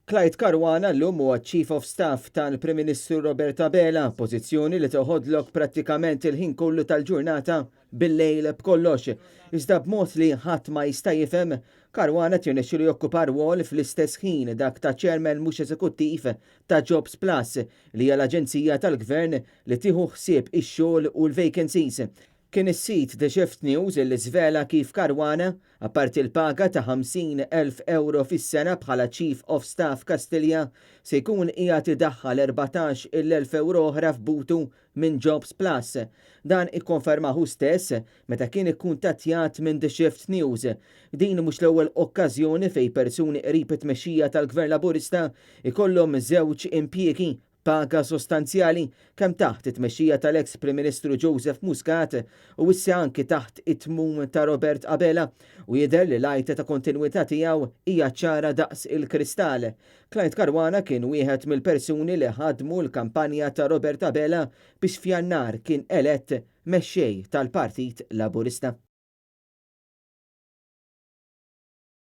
Clyde Caruana llum huwa Chief of Staff tal-Prim Ministru Robert Abela, pożizzjoni li toħodlok prattikament il-ħin kollu tal-ġurnata bil-lejl b'kollox. Iżda b'mod li ħadd ma jista' jifhem, Caruana tirnexxielu jokkupa rwol fl-istess ħin dak ta' Chairman mhux eżekuttiv ta' Jobs Plus li hija l-Aġenzija tal-Gvern li tieħu ħsieb ix-xogħol u l-vacancies. Kien is-sit The Shift News illi żvela kif Caruana, apparti l-paga ta' 50,000 euro fis-sena bħala Chief of Staff Kastilja, se jkun qiegħed idaħħal 14,000 euro oħra f'butu minn Jobs Plus. Dan ikkonfermaħu stess meta kien ikkuntattjat minn The Shift News. Din mhux l-ewwel okkażjoni fejn persuni qrib it-tmexxija tal-Gvern Laburista ikollhom żewġ impjiegi paga sostanzjali kemm taħt it-tmexxija tal-eks Prim Ministru Joseph Muscat u issa anki taħt it-tmum ta' Robert Abela u jidher li l-għajta ta' kontinwità tiegħu hija ċara daqs il-kristall. Clyde Caruana kien wieħed mill-persuni li ħadmu l-kampanja ta' Robert Abela biex f'Jannar kien elett mexxej tal-Partit Laburista.